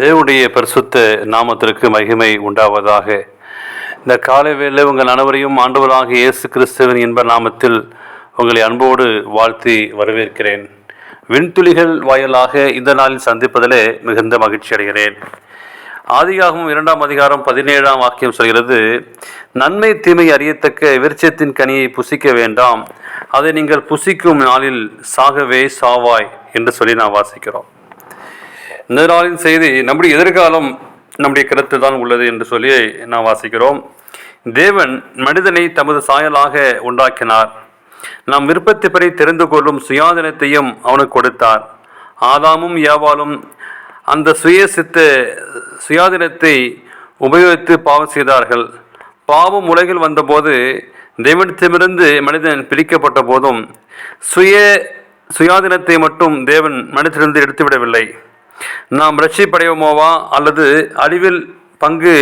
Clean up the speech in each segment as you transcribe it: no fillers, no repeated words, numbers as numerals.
தேவனுடைய பரிசுத்த நாமத்திற்கு மகிமை உண்டாவதாக. இந்த காலை வேளை உங்கள் அனைவரையும் ஆண்டவராகிய இயேசு கிறிஸ்துவின் இன்ப நாமத்தில் உங்களை அன்போடு வாழ்த்தி வரவேற்கிறேன். விண்துளிகள் வாயிலாக இந்த நாளில் சந்திப்பதிலே மிகுந்த மகிழ்ச்சி அடைகிறேன். ஆதியாகமம் 2ஆம் அதிகாரம் 17ஆம் வாக்கியம் சொல்கிறது, நன்மை தீமை அறியத்தக்க விருட்சத்தின் கனியை புசிக்க வேண்டாம், அதை நீங்கள் புசிக்கும் நாளில் சாகவே சாவாய் என்று சொல்லி நாம் வாசிக்கிறோம். இந்த நாளின் செய்தி நம்முடைய எதிர்காலம் நம்முடைய கருத்து தான் உள்ளது என்று சொல்லி நாம் வாசிக்கிறோம். தேவன் மனிதனை தமது சாயலாக உண்டாக்கினார். நாம் விருப்பத்தைப்படி தெரிந்து கொள்ளும் சுயாதீனத்தையும் அவனுக்கு கொடுத்தார். ஆதாமும் ஏவாளும் அந்த சுயாதீனத்தை உபயோகித்து பாவம் செய்தார்கள். பாவம் உலகில் வந்தபோது தேவனிடத்திலிருந்து மனிதன் பிரிக்கப்பட்ட போதும் சுயாதீனத்தை மட்டும் தேவன் மனிதனிலிருந்து எடுத்துவிடவில்லை. நாம் ரட்சிப்படைவோமா அல்லது அழிவில் பங்கு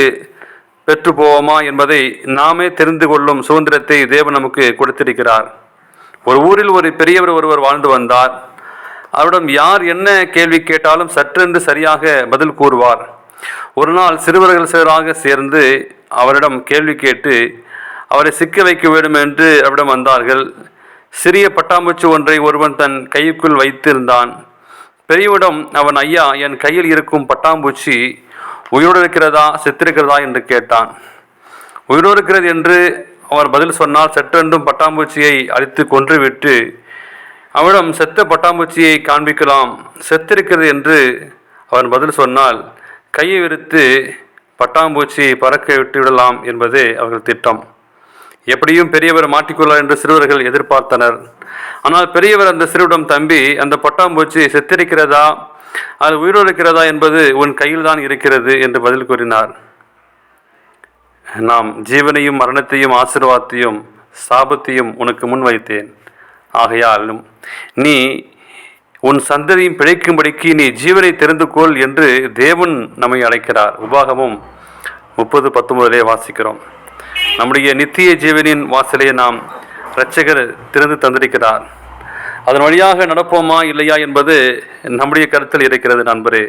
பெற்று போவோமா என்பதை நாமே தெரிந்து கொள்ளும் சுதந்திரத்தை தேவன் நமக்கு கொடுத்திருக்கிறார். ஒரு ஊரில் ஒரு பெரியவர் ஒருவர் வாழ்ந்து வந்தார். அவரிடம் யார் என்ன கேள்வி கேட்டாலும் சற்றென்று சரியாக பதில் கூறுவார். ஒரு நாள் சிறுவர்கள் சிலராக சேர்ந்து அவரிடம் கேள்வி கேட்டு அவரை சிக்க வைக்க வேண்டும் என்று அவரிடம் வந்தார்கள். சிறிய பட்டாம்பூச்சி ஒன்றை ஒருவன் தன் கைக்குள் வைத்திருந்தான். பெரியவிடம் அவன், ஐயா, என் கையில் இருக்கும் பட்டாம்பூச்சி உயிரோடு இருக்கிறதா செத்திருக்கிறதா என்று கேட்டான். உயிரோடு இருக்கிறது என்று அவர் பதில் சொன்னால் சற்றென்றும் பட்டாம்பூச்சியை அழித்து கொன்றுவிட்டு அவனிடம் செத்த பட்டாம்பூச்சியை காண்பிக்கலாம். செத்திருக்கிறது என்று அவன் பதில் சொன்னால் கையை விரித்து பட்டாம்பூச்சியை பறக்க விட்டு விடலாம் என்பதே அவர்கள் திட்டம். எப்படியும் பெரியவர் மாட்டிக்கொள்ளார் என்று சிறுவர்கள் எதிர்பார்த்தனர். ஆனால் பெரியவர் அந்த சிறுவிடம், தம்பி, அந்த பட்டாம்பூச்சி செத்திருக்கிறதா அது உயிரோடு இருக்கிறதா என்பது உன் கையில் தான் இருக்கிறது என்று பதில் கூறினார். நாம் ஜீவனையும் மரணத்தையும் ஆசீர்வாதத்தையும் சாபத்தையும் உனக்கு முன் வைத்தேன். ஆகையாலும் நீ உன் சந்ததியும் பிழைக்கும்படிக்கு நீ ஜீவனை தெரிந்து கொள் என்று தேவன் நம்மை அழைக்கிறார். உபாகமம் 30:19 வாசிக்கிறோம். நம்முடைய நித்திய ஜீவனின் வாசலை நாம் இரட்சகர் திறந்து தந்திருக்கிறார். அதன் வழியாக நடப்போமா இல்லையா என்பது நம்முடைய கருத்தில் இருக்கிறது. நண்பரே,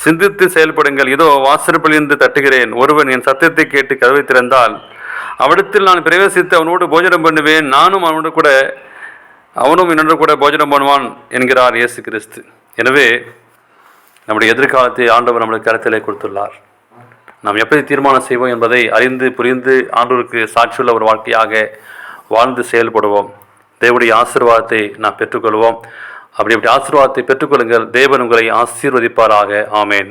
சிந்தித்து செயல்படுங்கள். இதோ வாசற்படியிலிருந்து தட்டுகிறேன். ஒருவன் என் சத்தத்தை கேட்டு கதவை திறந்தால் அவிடத்தில் நான் பிரவேசித்து அவனோடு போஜனம் பண்ணுவேன், அவனும் என்னோடு கூட போஜனம் பண்ணுவான் என்கிறார் இயேசு கிறிஸ்து. எனவே நம்முடைய எதிர்காலத்தை ஆண்டவர் நம்முடைய கருத்திலே கொடுத்துள்ளார். நாம் எப்படி தீர்மானம் செய்வோம் என்பதை அறிந்து புரிந்து ஆண்டவருக்கு சாட்சியுள்ள ஒரு வாழ்க்கையாக வாழ்ந்து செயல்படுவோம். தேவனுடைய ஆசீர்வாதத்தை நாம் பெற்றுக்கொள்வோம். அப்படி ஆசீர்வாதத்தை பெற்றுக்கொள்ளுங்கள். தேவன் உங்களை ஆசீர்வதிப்பாராக. ஆமேன்.